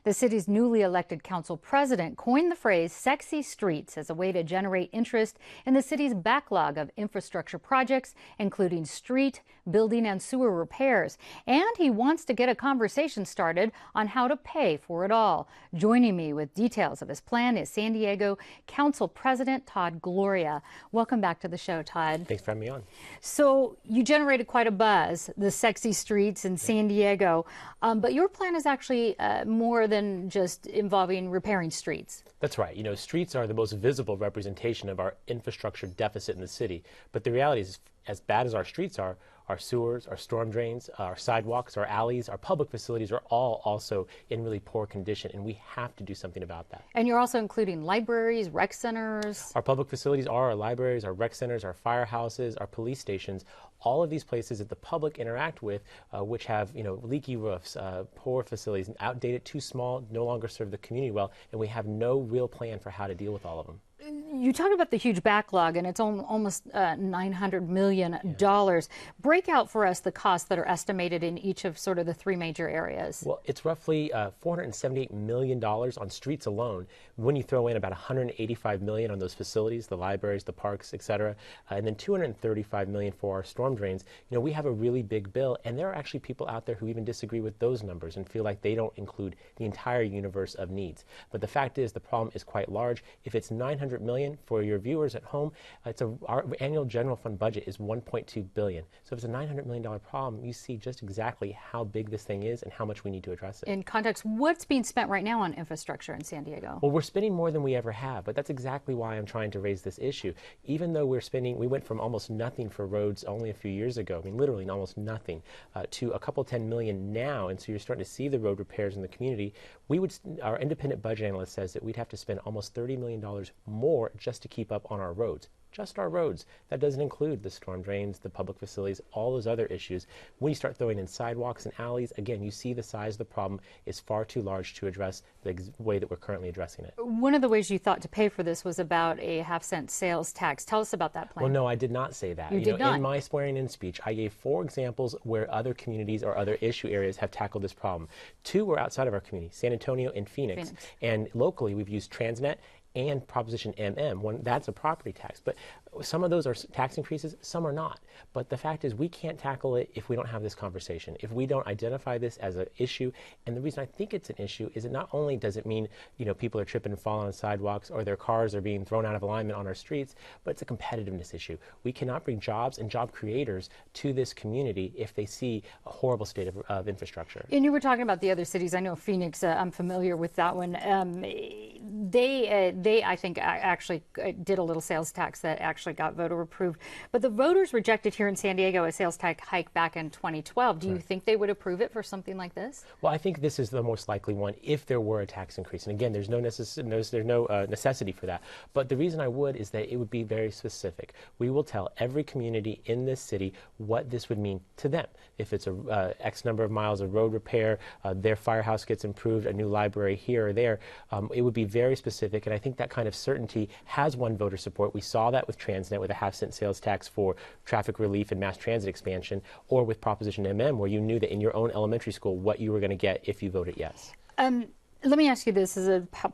The city's newly elected council president coined the phrase sexy streets as a way to generate interest in the city's backlog of infrastructure projects, including street, building, and sewer repairs. And he wants to get a conversation started on how to pay for it all. Joining me with details of his plan is San Diego Council President Todd Gloria. Welcome back to the show, Todd. Thanks for having me on. So you generated quite a buzz, the sexy streets in San Diego, but your plan is actually more than just involving repairing streets. That's right. You know, streets are the most visible representation of our infrastructure deficit in the city. But the reality is, as bad as our streets are, our sewers, our storm drains, our sidewalks, our alleys, our public facilities are all also in really poor condition, and we have to do something about that. And you're also including libraries, rec centers. Our public facilities are our libraries, our rec centers, our firehouses, our police stations, all of these places that the public interact with, which have, leaky roofs, poor facilities, outdated, too small, no longer serve the community well, and we have no real plan for how to deal with all of them. You talk about the huge backlog, and it's almost $900 million. Yeah. Break out for us the costs that are estimated in each of sort of the three major areas. Well, it's roughly $478 million on streets alone. When you throw in about $185 million on those facilities, the libraries, the parks, et cetera, and then $235 million for our storm drains, we have a really big bill. And there are actually people out there who even disagree with those numbers and feel like they don't include the entire universe of needs. But the fact is, the problem is quite large. If it's $900 million for your viewers at home, our annual general fund budget is $1.2 billion. So if it's a $900 million problem, you see just exactly how big this thing is and how much we need to address it. In context, what's being spent right now on infrastructure in San Diego? Well, we're spending more than we ever have, but that's exactly why I'm trying to raise this issue. Even though we went from almost nothing for roads only a few years ago, literally almost nothing, to a couple 10 million now, and so you're starting to see the road repairs in the community. Our independent budget analyst says that we'd have to spend almost $30 million more just to keep up on our roads. Just our roads. That doesn't include the storm drains, the public facilities, all those other issues. When you start throwing in sidewalks and alleys, again, you see the size of the problem is far too large to address the way that we're currently addressing it. One of the ways you thought to pay for this was about a half-cent sales tax. Tell us about that plan. Well, no, I did not say that. You did not. In my swearing-in speech, I gave 4 examples where other communities or other issue areas have tackled this problem. 2 were outside of our community, San Antonio and Phoenix. And locally, we've used Transnet and Proposition MM. That's a property tax. But some of those are tax increases, some are not. But the fact is, we can't tackle it if we don't have this conversation, if we don't identify this as an issue. And the reason I think it's an issue is that not only does it mean, people are tripping and falling on sidewalks or their cars are being thrown out of alignment on our streets, but it's a competitiveness issue. We cannot bring jobs and job creators to this community if they see a horrible state of infrastructure. And you were talking about the other cities. I know Phoenix, I'm familiar with that one. They, I think, actually did a little sales tax that actually got voter approved. But the voters rejected here in San Diego a sales tax hike back in 2012. Do you think they would approve it for something like this? Well, I think this is the most likely one if there were a tax increase. And again, there's no necessity for that. But the reason I would is that it would be very specific. We will tell every community in this city what this would mean to them. If it's a X number of miles of road repair, their firehouse gets improved, a new library here or there, it would be very specific. And I think that kind of certainty has won voter support. We saw that with Transnet, with a half-cent sales tax for traffic relief and mass transit expansion, or with Proposition MM, where you knew that in your own elementary school what you were going to get if you voted yes. Let me ask you this,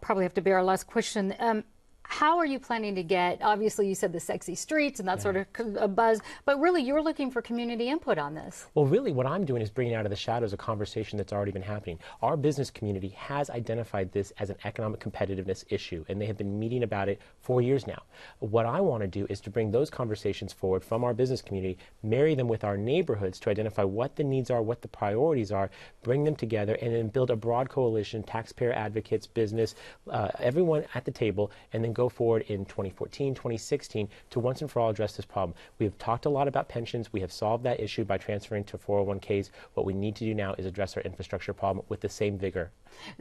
probably have to be our last question. How are you planning to get, obviously you said the sexy streets and that sort of a buzz, but really you're looking for community input on this. Well, really what I'm doing is bringing out of the shadows a conversation that's already been happening. Our business community has identified this as an economic competitiveness issue, and they have been meeting about it for years now. What I want to do is to bring those conversations forward from our business community, marry them with our neighborhoods to identify what the needs are, what the priorities are, bring them together, and then build a broad coalition, taxpayer advocates, business, everyone at the table, and then go forward in 2014, 2016 to once and for all address this problem. We have talked a lot about pensions. We have solved that issue by transferring to 401ks. What we need to do now is address our infrastructure problem with the same vigor.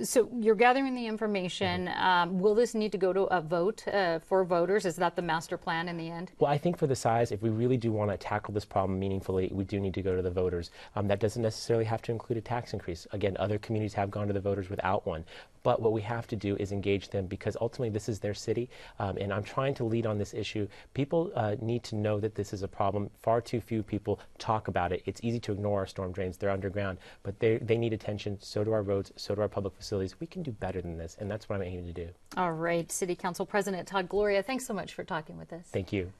So you're gathering the information. Will this need to go to a vote for voters? Is that the master plan in the end? Well, I think for the size, if we really do want to tackle this problem meaningfully, we do need to go to the voters. That doesn't necessarily have to include a tax increase. Again, other communities have gone to the voters without one. But what we have to do is engage them, because ultimately this is their city, and I'm trying to lead on this issue. People need to know that this is a problem. Far too few people talk about it. It's easy to ignore our storm drains. They're underground, but they need attention. So do our roads, so do our public public facilities. We can do better than this, and that's what I'm aiming to do. All right, City Council President Todd Gloria, thanks so much for talking with us. Thank you.